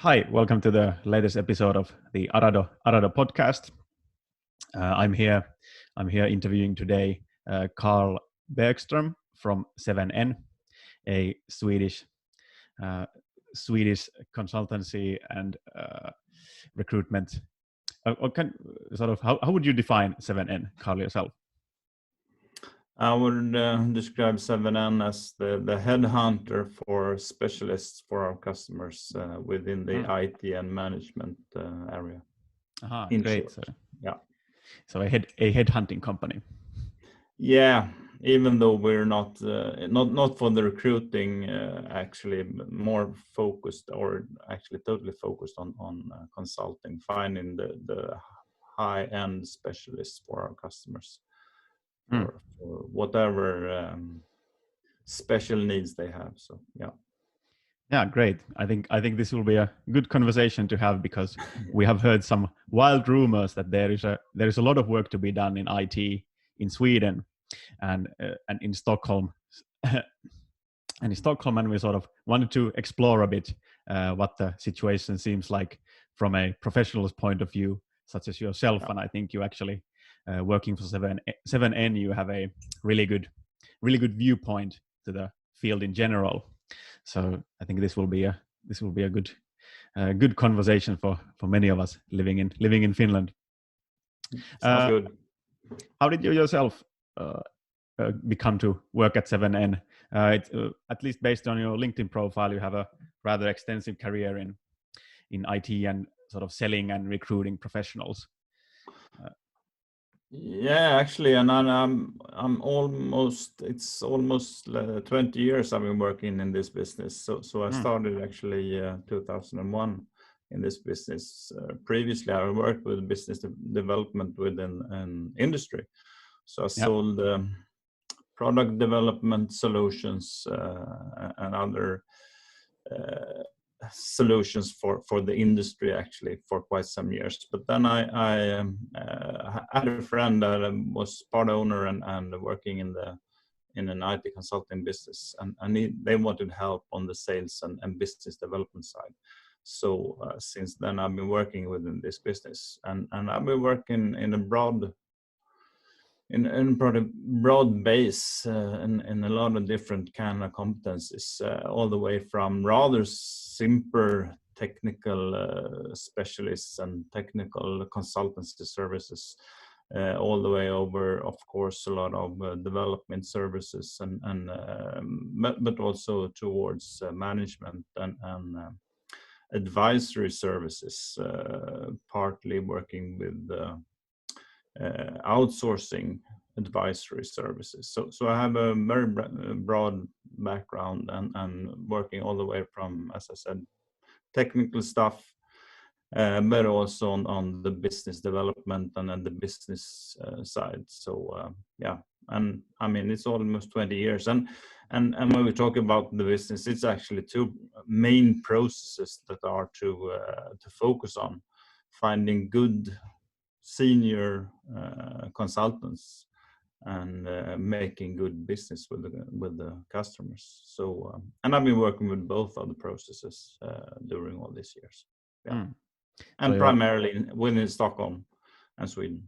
Hi, welcome to the latest episode of the Arado podcast. I'm here. I'm here interviewing today Carl Bergström from 7N, a uh, Swedish consultancy and recruitment. How would you define 7N, Carl, yourself? I would describe 7N as the headhunter for specialists for our customers within the IT and management area. In great. Short. Yeah. So a headhunting company. Yeah, even though we're not for the recruiting, actually more focused, or actually totally focused on consulting, finding the high-end specialists for our customers. For whatever special needs they have. So yeah, great. I think this will be a good conversation to have, because we have heard some wild rumors that there is a lot of work to be done in IT in Sweden and in Stockholm. And we sort of wanted to explore a bit what the situation seems like from a professional's point of view, such as yourself. And I think you actually working for 7N, you have a really good viewpoint to the field in general. So I think this will be a good conversation for many of us living in Finland. Sounds good. How did you yourself become to work at 7N? At least based on your LinkedIn profile, you have a rather extensive career in IT and sort of selling and recruiting professionals. Yeah, actually, and I'm almost 20 years I've been working in this business. So I started actually 2001 in this business. Previously, I worked with business development within an industry. So I sold product development solutions and other solutions for the industry, actually, for quite some years. But then I had a friend that was part owner and working in an IT consulting business, and they wanted help on the sales and business development side. So since then I've been working within this business, and I've been working in a broad base in a lot of different kind of competencies, all the way from rather simple technical specialists and technical consultancy services, all the way over, of course, a lot of development services but also towards management and advisory services, partly working with outsourcing advisory services. So I have a very broad background and working all the way from, as I said, technical stuff, but also on the business development and then the business side. So and I mean, it's almost 20 years. And when we talk about the business, it's actually two main processes that are to focus on: finding good senior consultants and making good business with the customers. So and I've been working with both of the processes during all these years. And so primarily within Stockholm and Sweden.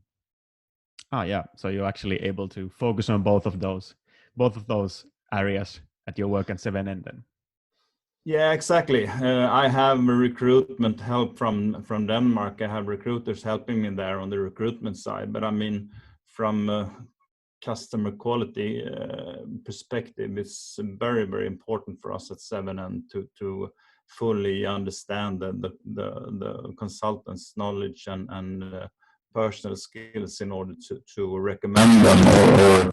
So you're actually able to focus on both of those areas at your work at 7N then. Yeah, exactly. I have recruitment help from Denmark. I have recruiters helping me there on the recruitment side. But I mean, from customer quality perspective, it's very, very important for us at 7N to fully understand the consultant's knowledge and personal skills in order to recommend them or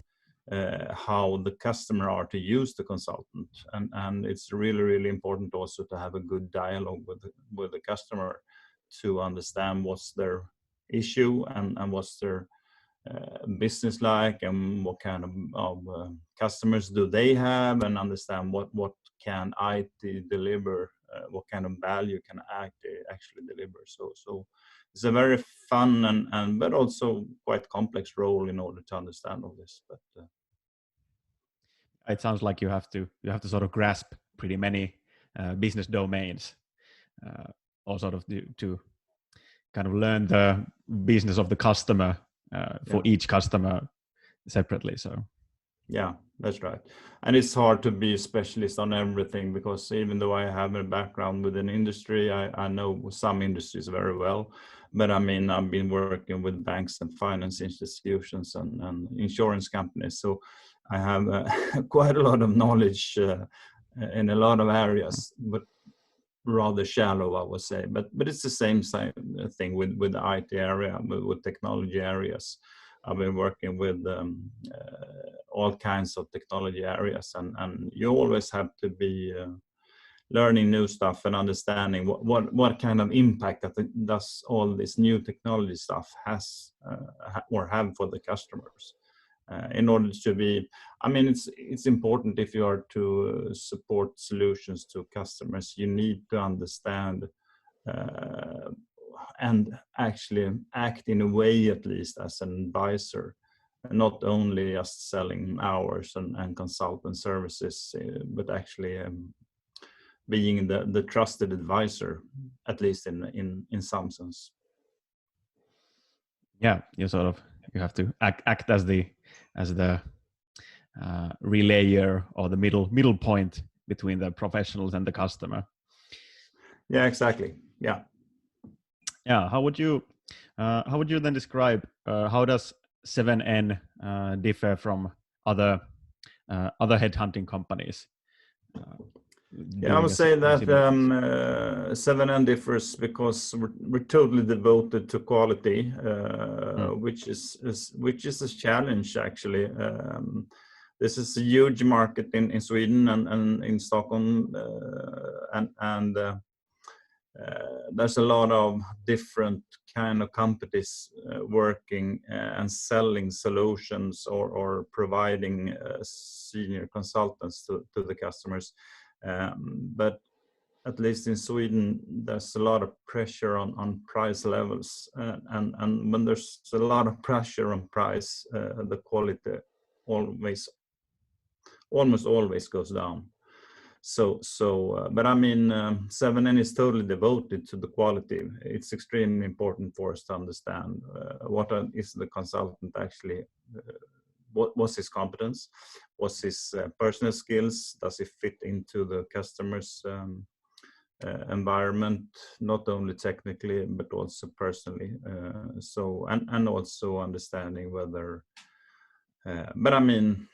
how the customer are to use the consultant, and it's really, really important also to have a good dialogue with the customer to understand what's their issue and what's their business like, and what kind of customers do they have, and understand what can IT deliver, what kind of value can IT actually deliver. So it's a very fun and but also quite complex role in order to understand all this. But it sounds like you have to sort of grasp pretty many business domains or sort of to kind of learn the business of the customer for each customer separately. So yeah, that's right. And it's hard to be a specialist on everything, because even though I have a background within industry, I know some industries very well. But I mean, I've been working with banks and finance institutions and insurance companies. So I have quite a lot of knowledge in a lot of areas, but rather shallow, I would say. But it's the same thing with the IT area, with technology areas. I've been working with all kinds of technology areas, and you always have to be learning new stuff and understanding what kind of impact that does all this new technology stuff has or have for the customers. In order to be, I mean, it's important if you are to support solutions to customers, you need to understand and actually act in a way, at least as an advisor, and not only just selling hours and consultant services, but actually being the trusted advisor, at least in some sense. Yeah, you have to act as the relayer or the middle point between the professionals and the customer. Yeah, exactly. Yeah. Yeah. How would you then describe how does 7N differ from other headhunting companies? Yeah, I would say that 7N differs because we're totally devoted to quality, which is a challenge actually. This is a huge market in Sweden and in Stockholm, and there's a lot of different kind of companies working and selling solutions or providing senior consultants to the customers. But at least in Sweden, there's a lot of pressure on price levels, and when there's a lot of pressure on price, the quality almost always goes down. But I mean, 7N is totally devoted to the quality. It's extremely important for us to understand what is the consultant actually. What's his competence? What's his personal skills? Does he fit into the customer's environment, not only technically but also personally? And also understanding whether. But I mean.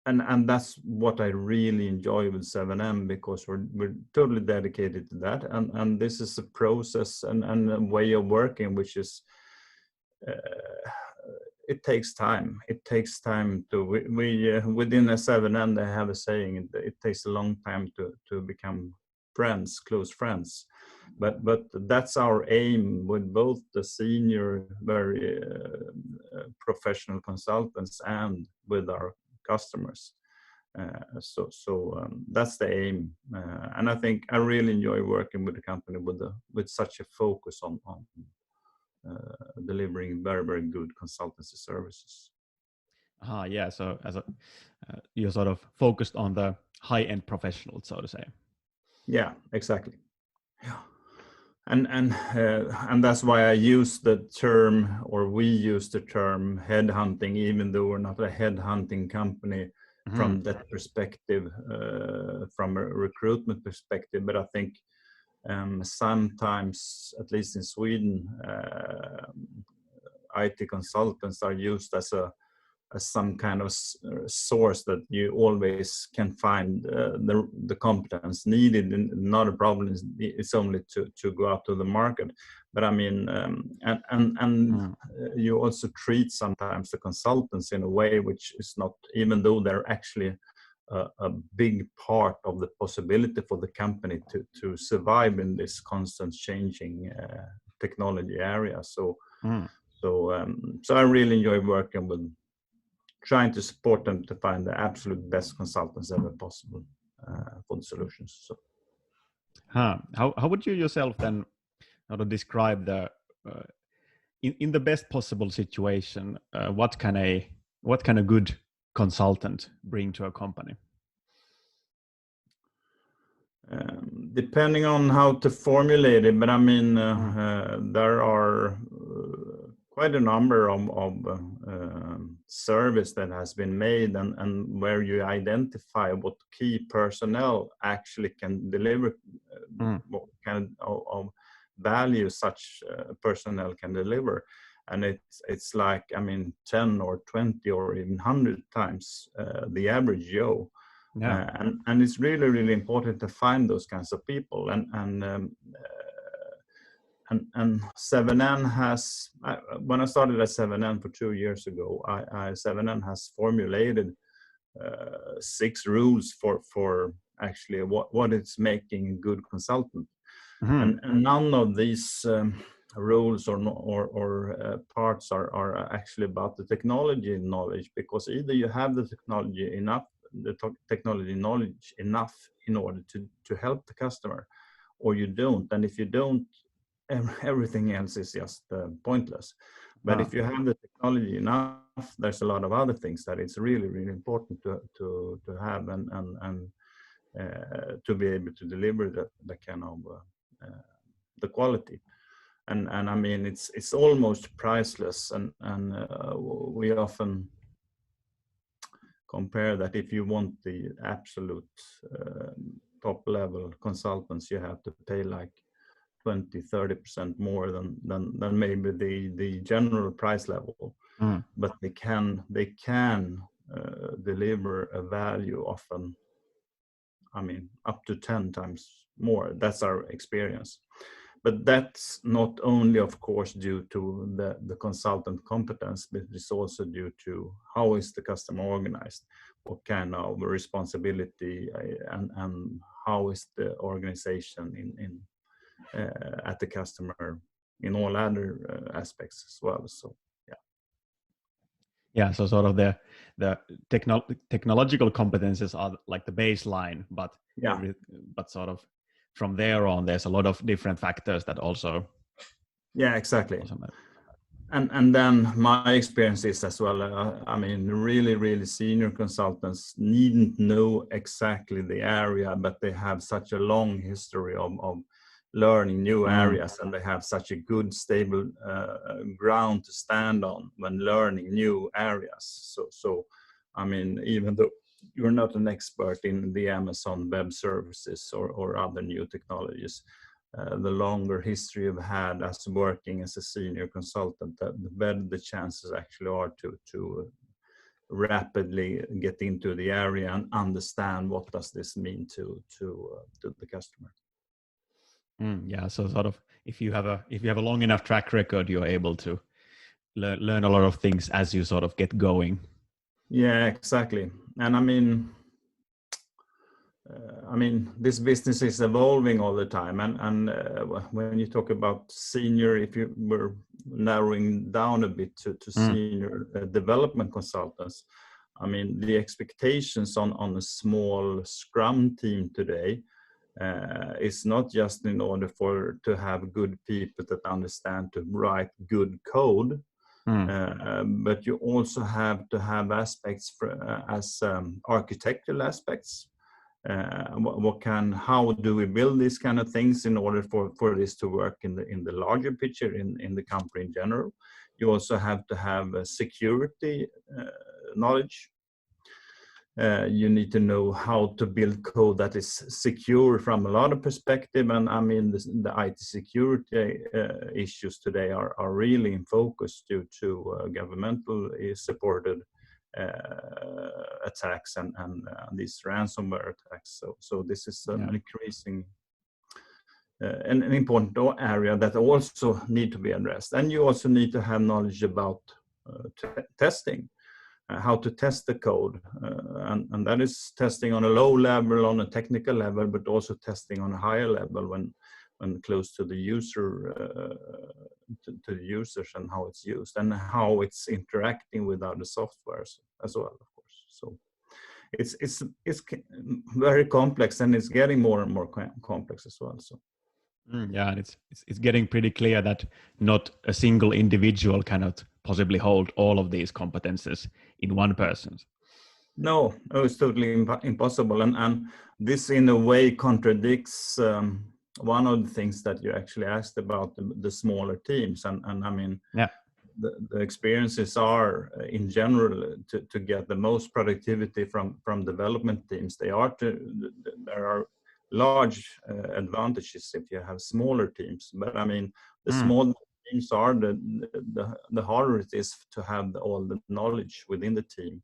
And that's what I really enjoy with 7M, because we're totally dedicated to that, and this is a process and a way of working which is it takes time. It takes time to we within a 7M they have a saying, it takes a long time to become friends, close friends, but that's our aim with both the senior very professional consultants and with our customers. That's the aim, and I think I really enjoy working with the company with such a focus on delivering very, very good consultancy services. Yeah, so as you're sort of focused on the high-end professionals, so to say. Yeah, exactly. Yeah. And that's why I use the term, or we use the term headhunting, even though we're not a headhunting company from that perspective, from a recruitment perspective. But I think sometimes, at least in Sweden, IT consultants are used as some kind of source that you always can find the competence needed, and not a problem. It's only to go out to the market. But I mean, you also treat sometimes the consultants in a way which is not, even though they're actually a big part of the possibility for the company to survive in this constant changing technology area. So I really enjoy working with, trying to support them to find the absolute best consultants ever possible for the solutions. So, how would you yourself then describe the in the best possible situation? What can a good consultant bring to a company? depending on how to formulate it, but I mean, there are quite a number of surveys that has been made, and where you identify what key personnel actually can deliver, what kind of value such personnel can deliver. And it's like, I mean, 10 or 20 or even 100 times the average Joe. Yeah. And it's really, really important to find those kinds of people. And 7N has, when I started at 7N for 2 years ago, 7N has formulated 6 rules for actually what it's making a good consultant. And none of these rules or parts are actually about the technology knowledge, because either you have the technology knowledge enough in order to help the customer, or you don't. And if you don't, everything else is just pointless. But if you have the technology enough, there's a lot of other things that it's really, really important to have and to be able to deliver the kind of the quality. And I mean, it's almost priceless. And we often compare that if you want the absolute top level consultants, you have to pay like 20-30% more than maybe the general price level. But they can deliver a value often, I mean, up to 10 times more. That's our experience. But that's not only, of course, due to the consultant competence, but it's also due to how is the customer organized, what kind of responsibility, and how is the organization in at the customer in all other aspects as well. So yeah, so sort of the technological competences are like the baseline, but but sort of from there on, there's a lot of different factors that also. Yeah, exactly. And then my experience is as well, I mean, really senior consultants needn't know exactly the area, but they have such a long history of learning new areas, and they have such a good, stable ground to stand on when learning new areas. So I mean, even though you're not an expert in the Amazon Web Services or other new technologies, the longer history you've had as working as a senior consultant, the better the chances actually are to rapidly get into the area and understand what does this mean to the customer. Yeah, so sort of if you have a long enough track record, you're able to learn a lot of things as you sort of get going. Yeah, exactly. And I mean, this business is evolving all the time. And when you talk about senior, if you were narrowing down a bit to senior development consultants, I mean, the expectations on a small Scrum team today is not just in order to have good people that understand to write good code, but you also have to have aspects as architectural aspects. How do we build these kind of things in order for this to work in the larger picture in the company in general? You also have to have security knowledge. You need to know how to build code that is secure from a lot of perspective. And I mean, the IT security issues today are really in focus due to governmental supported attacks and these ransomware attacks. So this is an increasing an important area that also need to be addressed. And you also need to have knowledge about testing. How to test the code, and that is testing on a low level, on a technical level, but also testing on a higher level when close to the user, to the users, and how it's used and how it's interacting with other softwares as well, of course. So it's very complex, and it's getting more and more complex as well. So. Yeah, and it's getting pretty clear that not a single individual cannot possibly hold all of these competences in one person. No, no, it's totally impossible, and this in a way contradicts one of the things that you actually asked about the smaller teams, and I mean Yeah. the experiences are in general to get the most productivity from development teams. There are large advantages if you have smaller teams, but I mean the small teams are the harder it is to have all the knowledge within the team.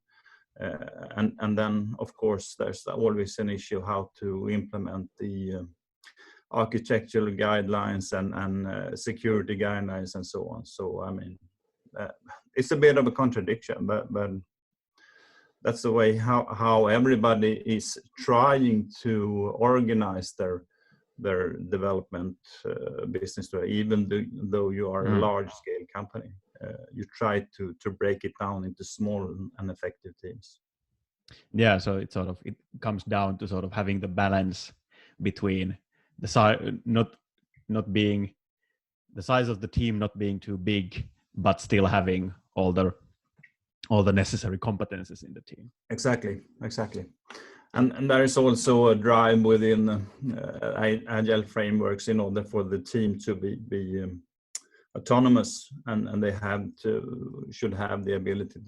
And then of course there's always an issue how to implement the architectural guidelines and security guidelines and so on. So I mean it's a bit of a contradiction, but that's the way how everybody is trying to organize their development business, even though you are a large scale company. You try to break it down into small and effective teams. Yeah, so it comes down to sort of having the balance between the size, not being the size of the team not being too big, but still having all the necessary competences in the team. Exactly. And there is also a drive within Agile frameworks in order for the team to be autonomous, and they should have the ability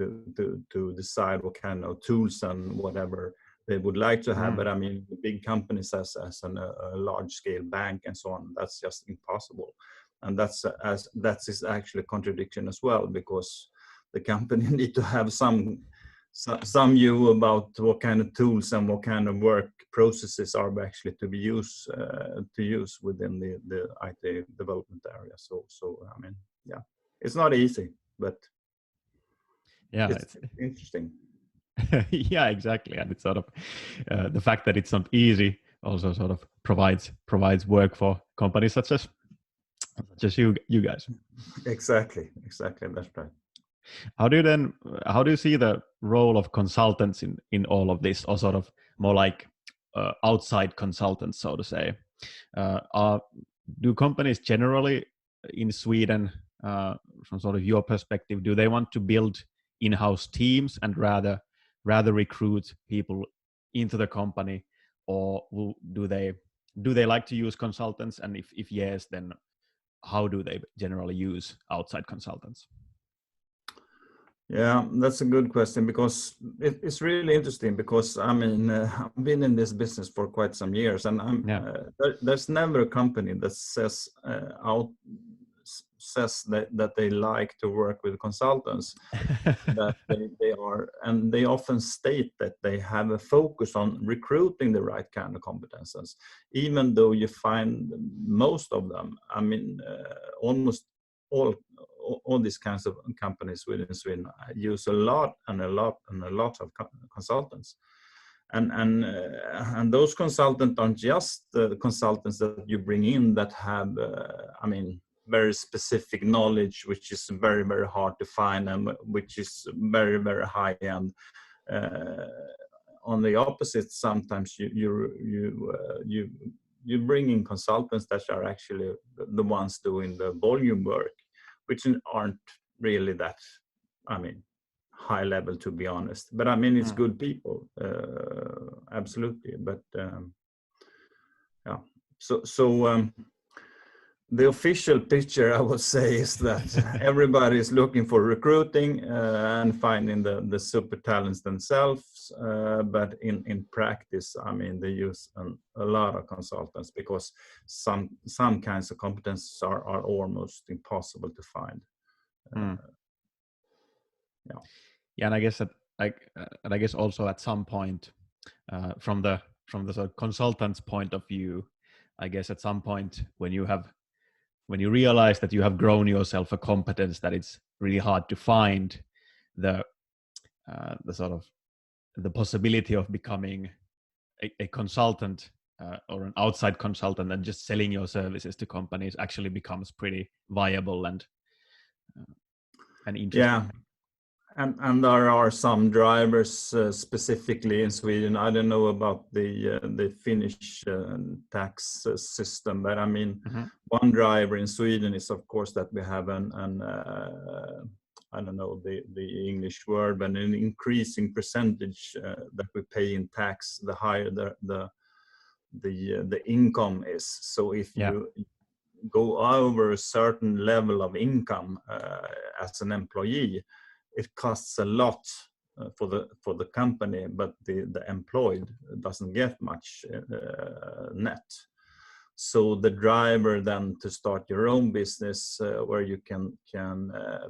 to decide what kind of tools and whatever they would like to have. But I mean, the big companies as a large scale bank and so on, that's just impossible. And that is actually a contradiction as well, because the company need to have some view about what kind of tools and what kind of work processes are actually to use within the IT development area. So I mean, yeah, it's not easy, but yeah, it's interesting. Yeah, exactly. And it's sort of the fact that it's not easy also sort of provides work for companies such as you guys. Exactly, that's right. How do you see the role of consultants in all of this, or sort of more like outside consultants, so to say? Do companies generally in Sweden, from sort of your perspective, do they want to build in-house teams and rather recruit people into the company, or do they like to use consultants? And if yes, then how do they generally use outside consultants? Yeah, that's a good question, because it's really interesting, because I mean I've been in this business for quite some years, and there's never a company that says that they like to work with consultants. That they are, and they often state that they have a focus on recruiting the right kind of competences, even though you find most of them, I mean almost all these kinds of companies within Sweden use a lot of consultants, and those consultants aren't just the consultants that you bring in that have I mean very specific knowledge, which is very hard to find, and which is very high end. On the opposite, sometimes you bring in consultants that are actually the ones doing the volume work, which aren't really that, I mean, high level, to be honest. But I mean, it's good people, absolutely. But yeah, so the official picture, I would say, is that everybody is looking for recruiting and finding the super talents themselves. But in practice, I mean, they use a lot of consultants, because some kinds of competences are almost impossible to find. Yeah, and I guess and I guess also at some point, from the sort of consultant's point of view, I guess at some point when you realize that you have grown yourself a competence that it's really hard to find, the sort of the possibility of becoming a consultant or an outside consultant and just selling your services to companies actually becomes pretty viable and interesting. Yeah. And there are some drivers specifically in Sweden. I don't know about the Finnish tax system, but I mean, one driver in Sweden is, of course, that we have I don't know the English word, but an increasing percentage that we pay in tax, the higher the income is. So if Yeah. you go over a certain level of income as an employee, it costs a lot for the company, but the employed doesn't get much net. So the driver then to start your own business where you can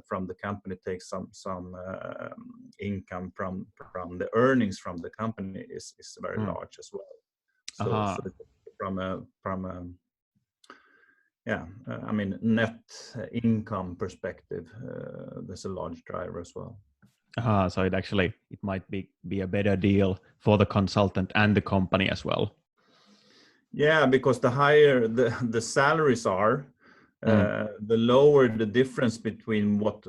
from the company take some income from the earnings from the company is very large as well. So from a I mean net income perspective, there's a large driver as well. So it might be a better deal for the consultant and the company as well. Yeah, because the higher the salaries are, the lower the difference between what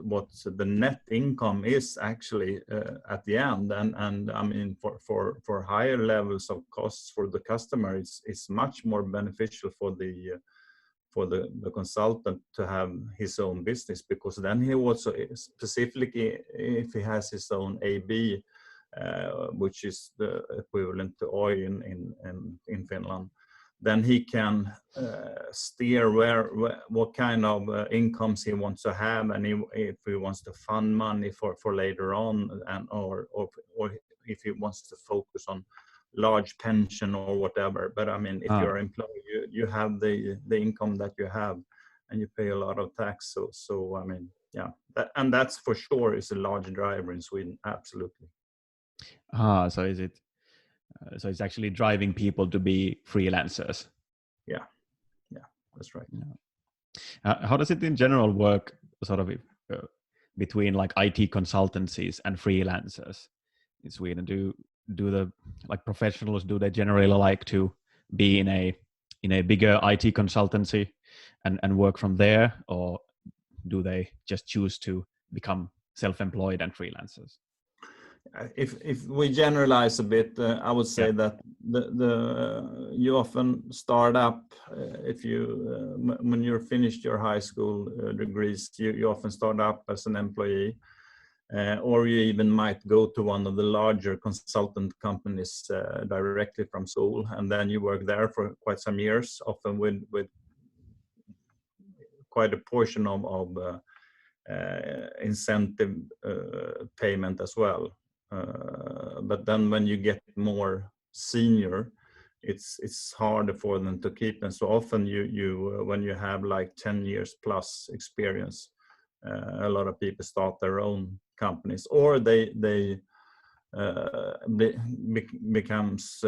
the net income is actually at the end. And I mean for higher levels of costs for the customer, it's much more beneficial for the consultant to have his own business, because then he also, specifically if he has his own AB, which is the equivalent to OI in Finland, then he can steer what kind of incomes he wants to have, and if he wants to fund money for later on, and or if he wants to focus on large pension or whatever. But I mean, if you're employed, you have the income that you have, and you pay a lot of tax. So I mean, yeah, and that's for sure is a large driver in Sweden. Absolutely. So is it? So it's actually driving people to be freelancers. Yeah, that's right. How does it in general work, sort of between like IT consultancies and freelancers in Sweden? Do the like professionals, do they generally like to be in a bigger IT consultancy and work from there, or do they just choose to become self-employed and freelancers? If we generalize a bit, I would say that you often start up if you when you're finished your high school degrees, you often start up as an employee, or you even might go to one of the larger consultant companies directly from school, and then you work there for quite some years, often with quite a portion of incentive payment as well. But then when you get more senior, it's harder for them to keep. And so often you when you have like 10 years plus experience, a lot of people start their own companies, or they becomes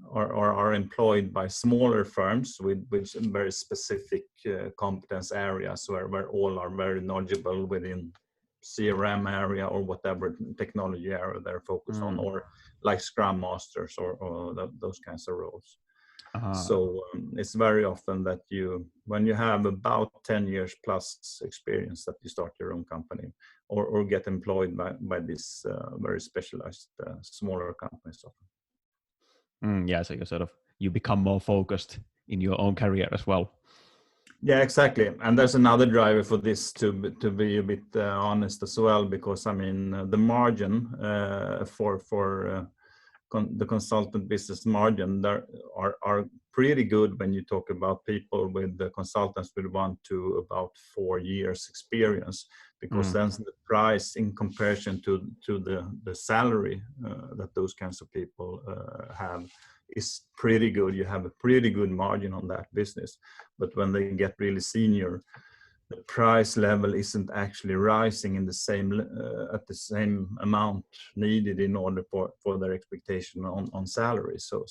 or are employed by smaller firms with very specific competence areas where all are very knowledgeable within CRM area or whatever technology area they're focused on, or like Scrum Masters or those kinds of roles. So it's very often that when you have about 10 years plus experience, that you start your own company or get employed by these very specialized smaller companies often. Yeah, so you become more focused in your own career as well. Yeah, exactly. And there's another driver for this to be a bit honest as well, because I mean the margin for the consultant business margin there are pretty good when you talk about people with the consultants with 1 to about 4 years experience, because then the price in comparison to the salary that those kinds of people have is pretty good. You have a pretty good margin on that business. But when they get really senior, the price level isn't actually rising in the same at the same amount needed in order for their expectation on salary. So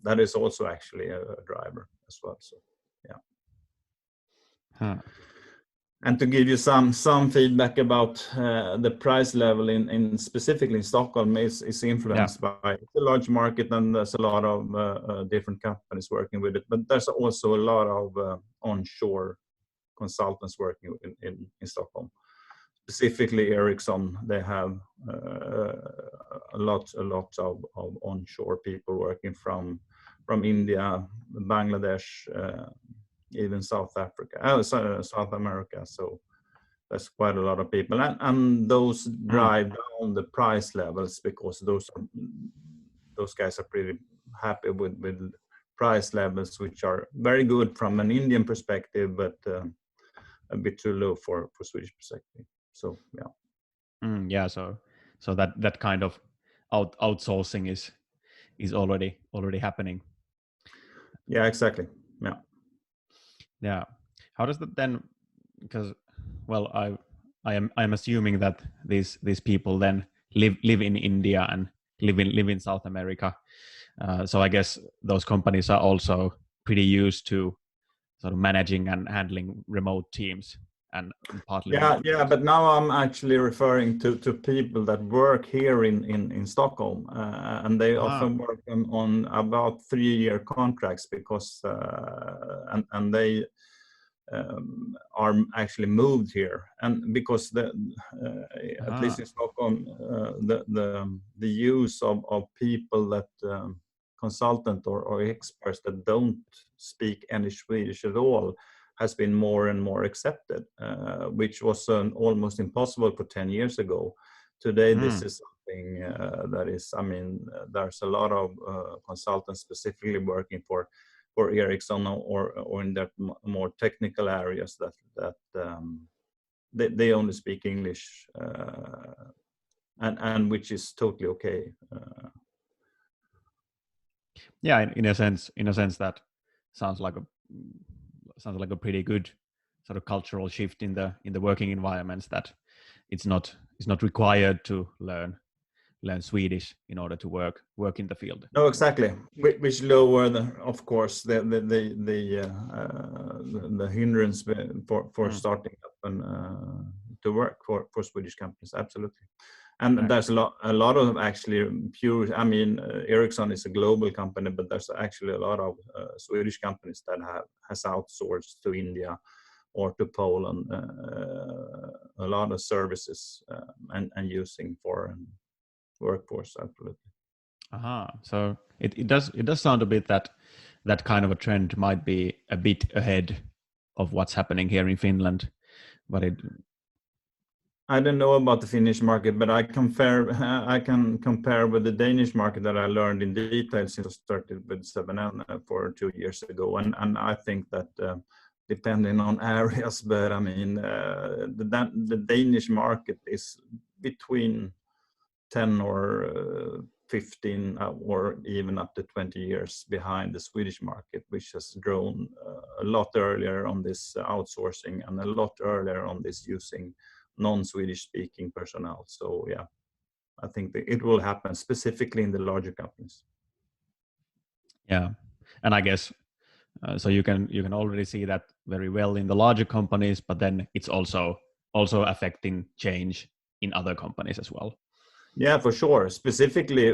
that is also actually a driver as well. So yeah. And to give you some feedback about the price level in specifically in Stockholm is influenced by the large market, and there's a lot of different companies working with it, but there's also a lot of onshore consultants working in Stockholm. Specifically Ericsson, they have a lot of onshore people working from India, Bangladesh, even South America. So There's quite a lot of people, and those drive down the price levels because those guys are pretty happy with price levels, which are very good from an Indian perspective, but a bit too low for Swedish perspective. So yeah. Yeah. So that kind of outsourcing is already happening. Yeah, exactly. Yeah. Yeah. How does that then? Because, well, I'm assuming that these people then live in India and live in South America. So I guess those companies are also pretty used to sort of managing and handling remote teams and partly remote Yeah, teams. but now I'm actually referring to people that work here in Stockholm, and they often work on about 3-year contracts because and they are actually moved here, and because at least in Stockholm the use of people that consultant or experts that don't speak any Swedish at all has been more and more accepted, which was almost impossible for 10 years ago. Today, this is something that is, I mean, there's a lot of consultants specifically working for Ericsson or in that more technical areas that they only speak English, and which is totally okay. Yeah, in a sense that sounds like a pretty good sort of cultural shift in the working environments, that it's not required to learn Swedish in order to work in the field. No, exactly. Which lower of course, the hindrance for starting up and to work for Swedish companies. Absolutely. And there's a lot of actually pure. I mean, Ericsson is a global company, but there's actually a lot of Swedish companies that has outsourced to India or to Poland a lot of services and using foreign workforce. Absolutely. So it does sound a bit that kind of a trend might be a bit ahead of what's happening here in Finland, but I don't know about the Finnish market, but I can compare with the Danish market that I learned in detail since I started with 7N for 2 years ago, and I think that depending on areas, but I mean the Danish market is between 10 or 15 or even up to 20 years behind the Swedish market, which has grown a lot earlier on this outsourcing and a lot earlier on this using non-Swedish speaking personnel. So yeah, I think that it will happen specifically in the larger companies. Yeah, and I guess so you can already see that very well in the larger companies, but then it's also affecting change in other companies as well. Yeah, for sure. Specifically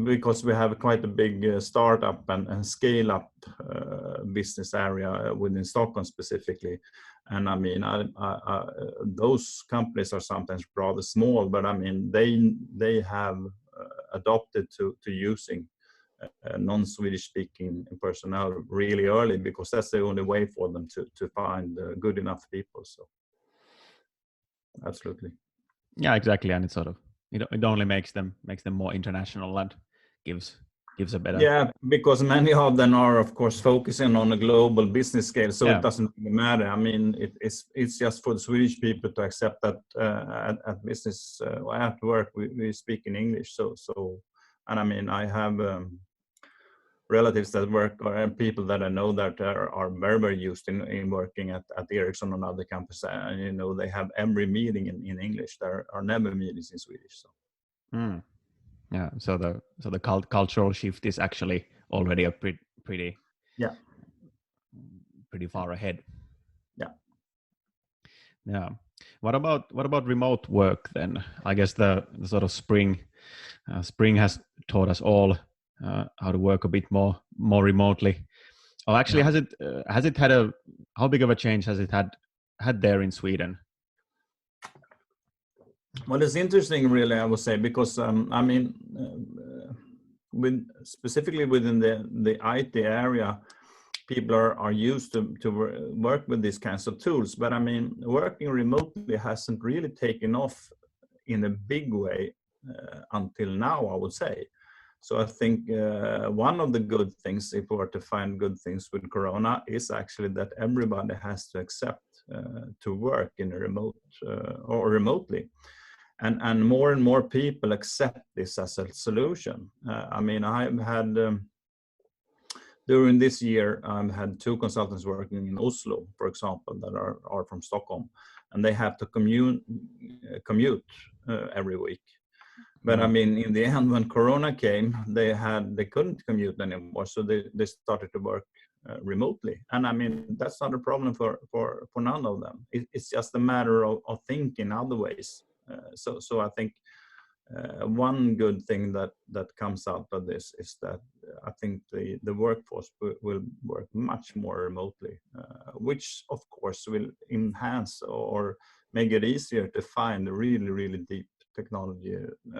because we have quite a big startup and scale up business area within Stockholm specifically. And I mean, those companies are sometimes rather small, but I mean, they have adopted to using non-Swedish speaking personnel really early, because that's the only way for them to find good enough people. So absolutely. Yeah, exactly. And it's sort of it only makes them more international and gives a better. Yeah, because many of them are of course focusing on a global business scale, so it doesn't really matter. I mean, it's just for the Swedish people to accept that at business at work we speak in English. So and I mean, I have relatives that work or people that I know that are very used in working at Ericsson and other campuses, and they have every meeting in English. There are never meetings in Swedish. So. Yeah, so the cultural shift is actually already a pretty far ahead. Yeah. What about remote work then? I guess the sort of spring has taught us all how to work a bit more remotely. Oh, actually, has it had how big of a change has it had there in Sweden? Well, it's interesting, really, I would say, because I mean, specifically within the IT area, people are used to work with these kinds of tools. But I mean, working remotely hasn't really taken off in a big way until now, I would say. So I think one of the good things, if we were to find good things with Corona, is actually that everybody has to accept to work in a remote or remotely. And more people accept this as a solution. I mean, I've had, during this year, I've had 2 consultants working in Oslo, for example, that are from Stockholm, and they have to commute every week. But I mean, in the end, when Corona came, they couldn't commute anymore, so they started to work remotely. And I mean, that's not a problem for none of them. It's just a matter of thinking other ways. So I think one good thing that comes out of this is that I think the workforce will work much more remotely, which of course will enhance or make it easier to find really deep technology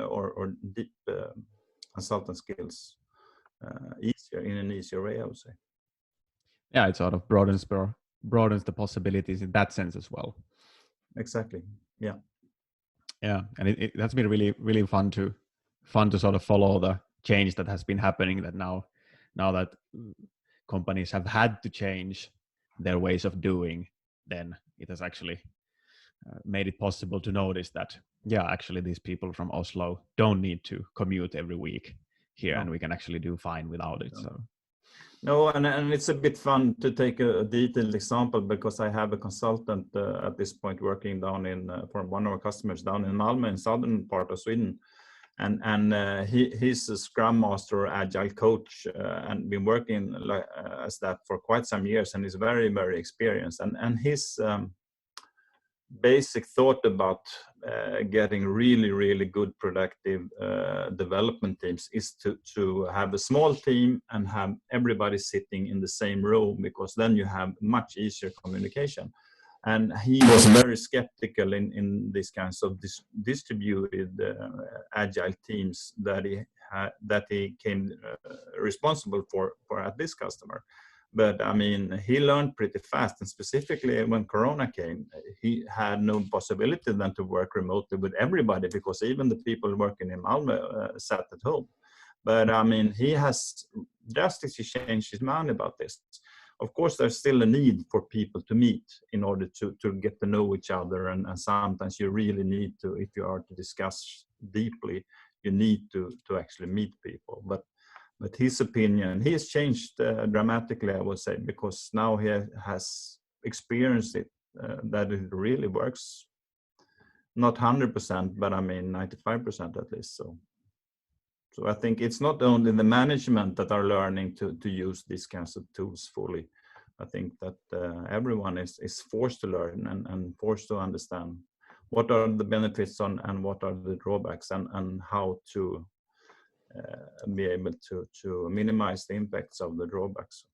or deep consultant skills in an easier way, I would say. Yeah, it sort of broadens the possibilities in that sense as well. Exactly. Yeah. Yeah, and it has been really fun to sort of follow the change that has been happening. That now that companies have had to change their ways of doing, then it has actually made it possible to notice that, yeah, actually these people from Oslo don't need to commute every week here, and we can actually do fine without it. So no, and it's a bit fun to take a detailed example, because I have a consultant at this point working down in for one of our customers down in Malmö, in southern part of Sweden, and he's a Scrum Master, Agile coach, and been working as that for quite some years, and is very experienced. And his basic thought about getting really good productive development teams is to have a small team and have everybody sitting in the same room, because then you have much easier communication. And he was very skeptical in these kinds of distributed agile teams that he came responsible for at this customer. But I mean, he learned pretty fast, and specifically when Corona came, he had no possibility then to work remotely with everybody, because even the people working in Malmö sat at home. But I mean, he has drastically changed his mind about this. Of course, there's still a need for people to meet in order to get to know each other, and sometimes you really need to, if you are to discuss deeply, you need to actually meet people. But his opinion, he has changed dramatically, I would say, because now he has experienced it, that it really works. Not 100%, but I mean 95% at least. So I think it's not only the management that are learning to use these kinds of tools fully. I think that everyone is forced to learn and forced to understand what are the benefits and what are the drawbacks, and how to be able to minimize the impacts of the drawbacks.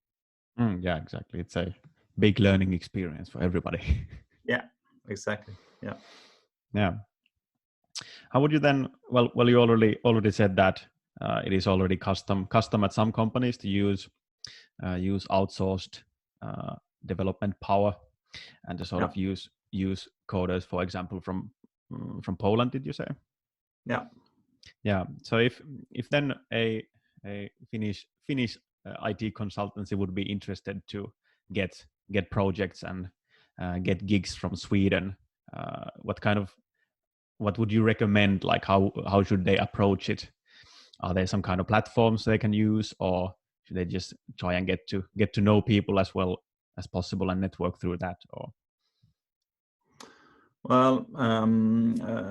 Yeah, exactly. It's a big learning experience for everybody. Yeah, exactly. Yeah. Yeah. How would you then? Well, you already said that it is already custom at some companies to use outsourced development power, and to sort of use coders, for example, from Poland. Did you say? Yeah. Yeah. So if then a Finnish IT consultancy would be interested to get projects and get gigs from Sweden, what would you recommend? Like how should they approach it? Are there some kind of platforms they can use, or should they just try and get to know people as well as possible and network through that? Or Well,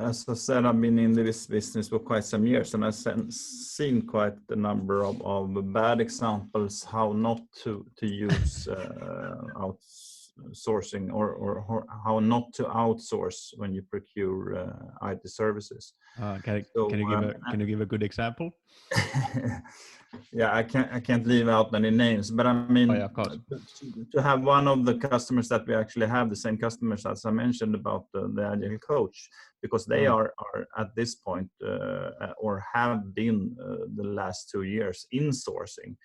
as I said, I've been in this business for quite some years, and I've seen quite a number of bad examples how not to use outsourcing or how not to outsource when you procure IT services. can you give a good example? Yeah, I can't leave out any names, but I mean, yeah, of course. to have one of the customers that we actually have, the same customers as I mentioned about the Agile coach, because they are at this point or have been the last 2 years insourcing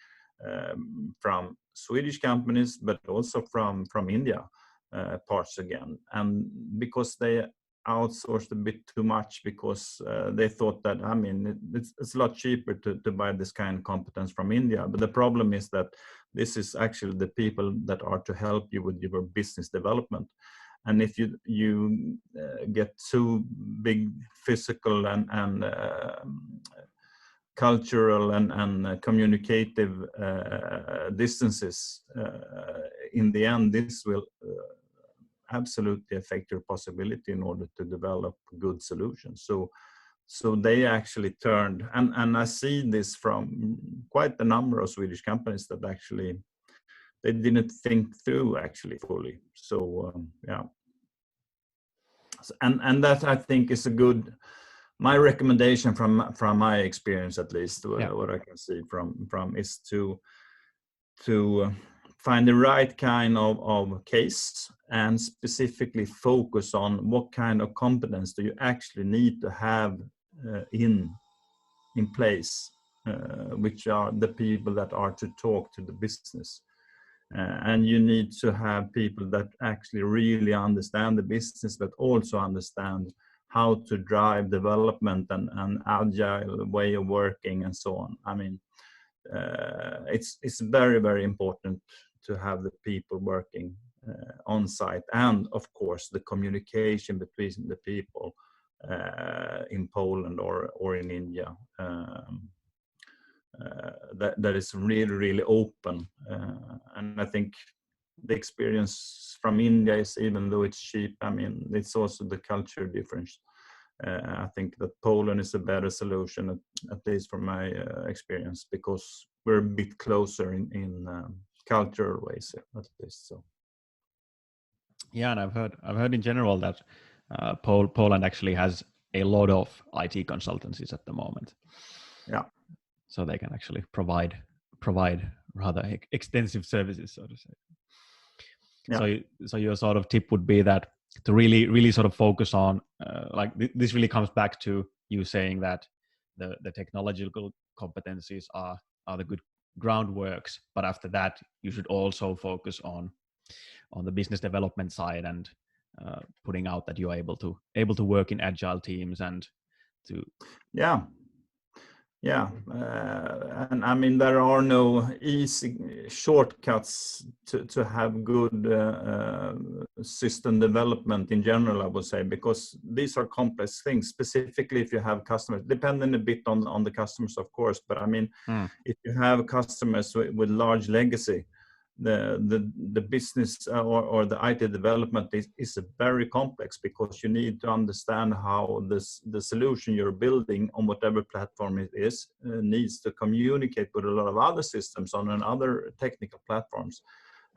from Swedish companies, but also from India parts again. And because they outsourced a bit too much, because they thought that, I mean, it's a lot cheaper to buy this kind of competence from India. But the problem is that this is actually the people that are to help you with your business development. And if you get too big physical and cultural and communicative distances, in the end, this will absolutely affect your possibility in order to develop good solutions. So they actually turned, and I see this from quite a number of Swedish companies that actually they didn't think through actually fully. So yeah, and that I think is a good, my recommendation from my experience at least, what I can see from is to find the right kind of case and specifically focus on what kind of competence do you actually need to have in place, which are the people that are to talk to the business. And you need to have people that actually really understand the business, but also understand how to drive development and agile way of working and so on. I mean, it's very, very important to have the people working on site, and of course the communication between the people in Poland or in India, that is really, really open. And I think the experience from India is, even though it's cheap, I mean, it's also the culture difference. I think that Poland is a better solution, at least from my experience, because we're a bit closer in cultural ways, at least. So. Yeah, and I've heard in general that Poland actually has a lot of IT consultancies at the moment. Yeah. So they can actually provide rather extensive services, so to say. Yeah. So your sort of tip would be that to really sort of focus on like this really comes back to you saying that the technological competencies are the good groundworks, but after that you should also focus on the business development side and putting out that you're able to work in agile teams and to and I mean, there are no easy shortcuts to have good system development in general, I would say, because these are complex things, specifically if you have customers, depending a bit on the customers, of course. But I mean, if you have customers with large legacy, the business or the IT development is very complex, because you need to understand how the solution you're building on whatever platform it is needs to communicate with a lot of other systems on other technical platforms,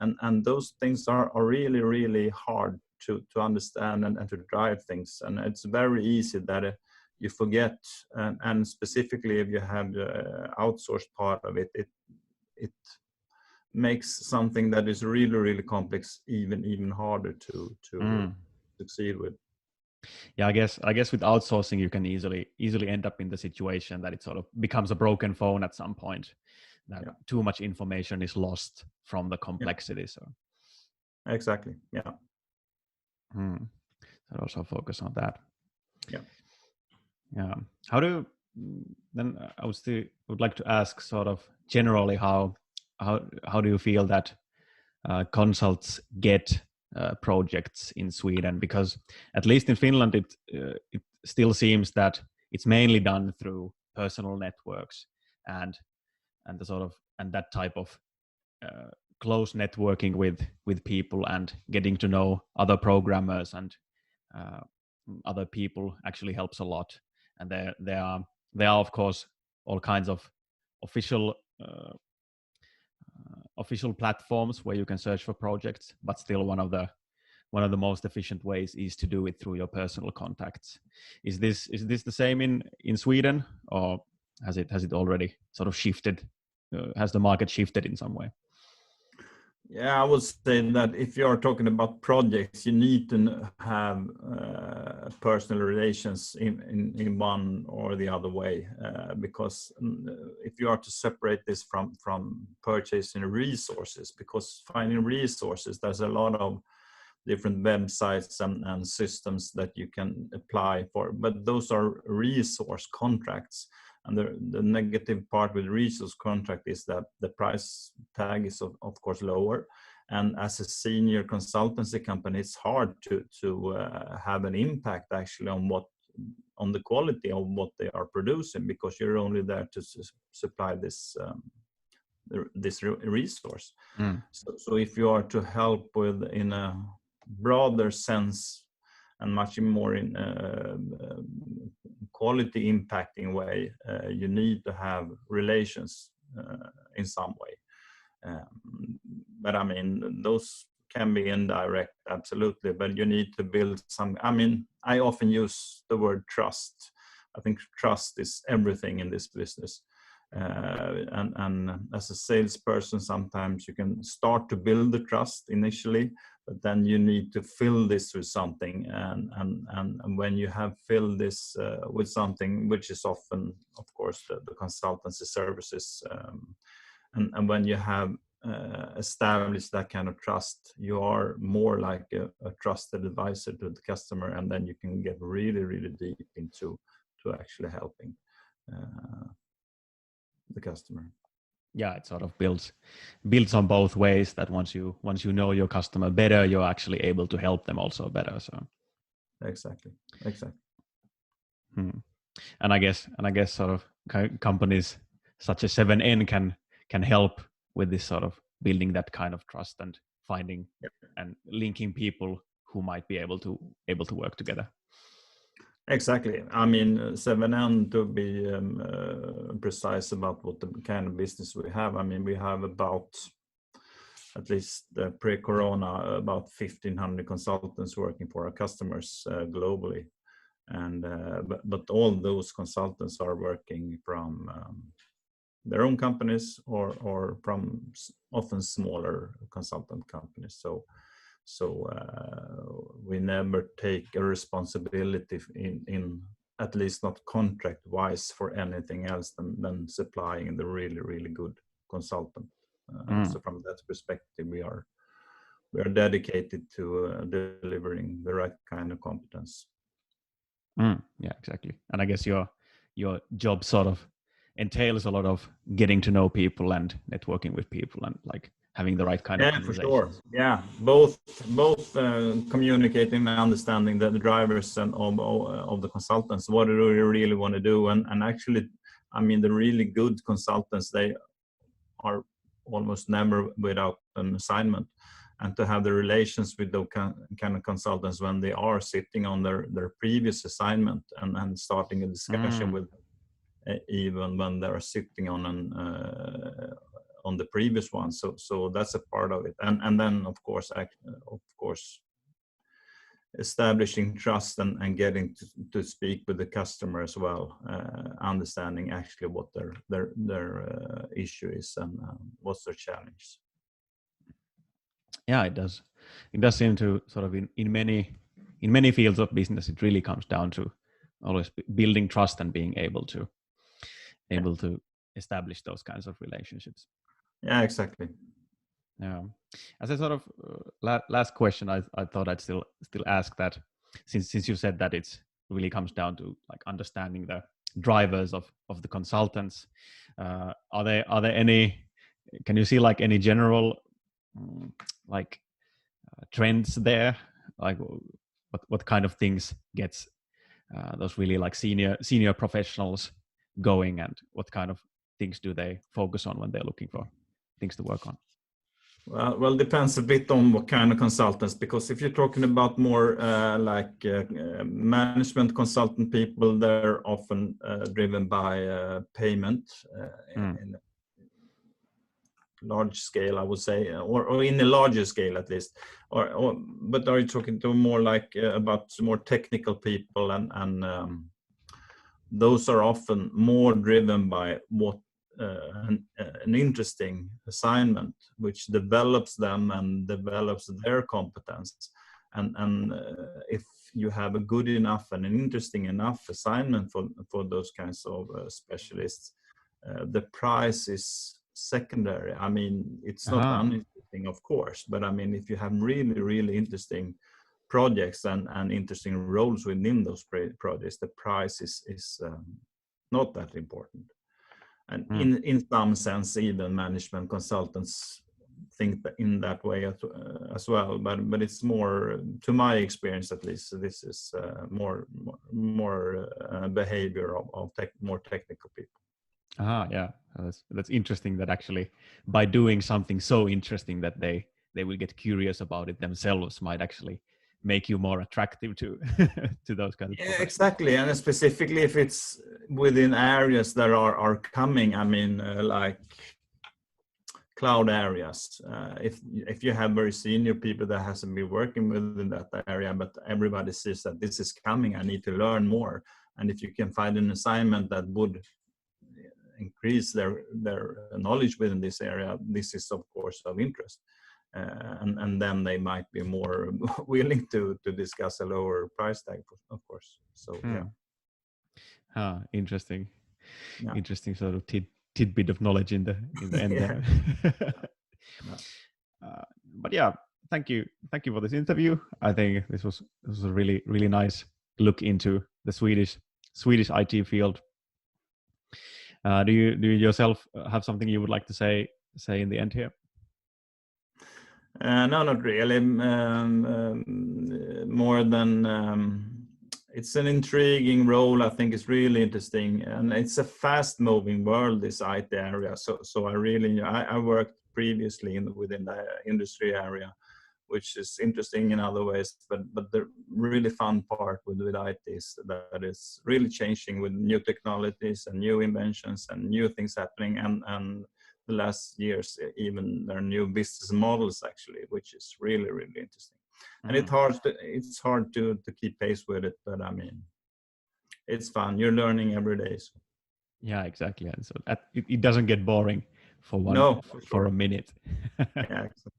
and those things are really, really hard to understand and to drive things. And it's very easy that you forget, and specifically if you have the outsourced part of it makes something that is really, really complex even harder to succeed with. Yeah, I guess with outsourcing you can easily end up in the situation that it sort of becomes a broken phone at some point, that too much information is lost from the complexity. So exactly, yeah. So also focus on that. Yeah. How do then I would like to ask sort of generally how do you feel that consults get projects in Sweden? Because at least in Finland it still seems that it's mainly done through personal networks and the sort of and that type of close networking with people and getting to know other programmers and other people actually helps a lot. And there are of course all kinds of official platforms where you can search for projects, but still one of the most efficient ways is to do it through your personal contacts. Is this the same in Sweden, or has it already sort of shifted? Has the market shifted in some way? Yeah, I would say that if you are talking about projects, you need to have personal relations in one or the other way, because if you are to separate this from purchasing resources, because finding resources, there's a lot of different websites and systems that you can apply for, but those are resource contracts. And the negative part with resource contract is that the price tag is of course lower. And as a senior consultancy company, it's hard to have an impact actually on the quality of what they are producing, because you're only there to supply this resource. So if you are to help with in a broader sense and much more in quality impacting way, you need to have relations in some way. But I mean, those can be indirect, absolutely, but you need to build some, I mean, I often use the word trust. I think trust is everything in this business. And as a salesperson, sometimes you can start to build the trust initially, but then you need to fill this with something. And when you have filled this with something, which is often, of course, the consultancy services, and when you have established that kind of trust, you are more like a trusted advisor to the customer, and then you can get really, really deep into actually helping the customer. Yeah, it sort of builds on both ways, that once you know your customer better, you're actually able to help them also better. So exactly. And I guess sort of companies such as 7N can help with this sort of building that kind of trust and finding and linking people who might be able to work together. Exactly. I mean, 7N, to be precise about what the kind of business we have. I mean, we have about, at least pre-corona, about 1,500 consultants working for our customers globally. And but all those consultants are working from their own companies or from often smaller consultant companies. So we never take a responsibility in at least not contract wise for anything else than supplying the really, really good consultant. So from that perspective, we are dedicated to delivering the right kind of competence. Yeah, exactly. And I guess your job sort of entails a lot of getting to know people and networking with people and like having the right kind of conversations. For sure. Yeah, both communicating and understanding the drivers and of the consultants. What do we really want to do? And actually, I mean, the really good consultants, they are almost never without an assignment. And to have the relations with those kind of consultants when they are sitting on their previous assignment and starting a discussion with even when they're sitting on the previous one. So that's a part of it. And then of course establishing trust and getting to speak with the customer as well, understanding actually what their issue is and what's their challenge. Yeah, it does seem to sort of in many fields of business, it really comes down to always building trust and being able to establish those kinds of relationships. Yeah, exactly. Yeah. As a sort of last question, I thought I'd still ask that, since you said that it's really comes down to like understanding the drivers of the consultants. Are there any? Can you see like any general like trends there? Like what kind of things gets those really like senior professionals going, and what kind of things do they focus on when they're looking for things to work on? Well, depends a bit on what kind of consultants, because if you're talking about more management consultant people, they're often driven by payment in large scale, I would say, or in a larger scale at least. But are you talking to more like about more technical people, and those are often more driven by what an interesting assignment which develops them and develops their competence. And if you have a good enough and an interesting enough assignment for those kinds of specialists, the price is secondary. I mean, it's not uninteresting, of course, but I mean, if you have really, really interesting projects and interesting roles within those projects, the price is not that important. And in some sense, even management consultants think that in that way as well. But it's more, to my experience at least, this is more behavior of more technical people. Yeah, that's interesting. That actually, by doing something so interesting that they will get curious about it themselves, might actually make you more attractive to to those kind of professionals. Exactly, and specifically if it's within areas that are coming. I mean, like cloud areas. If you have very senior people that hasn't been working within that area, but everybody sees that this is coming, I need to learn more. And if you can find an assignment that would increase their knowledge within this area, this is of course of interest. And then they might be more willing to discuss a lower price tag, of course. So yeah. Interesting. Yeah. Interesting sort of tidbit of knowledge in the end there. But yeah, thank you for this interview. I think this was a really, really nice look into the Swedish IT field. Do you yourself have something you would like to say in the end here? No, not really. More than it's an intriguing role. I think it's really interesting, and it's a fast-moving world, this IT area. So I worked previously within the industry area, which is interesting in other ways. But the really fun part with IT is that it's really changing with new technologies and new inventions and new things happening, and the last years even there are new business models actually, which is really, really interesting. And it's hard to keep pace with it, but I mean, it's fun. You're learning every day. So. Yeah, exactly. And so it doesn't get boring for a minute. Yeah, exactly.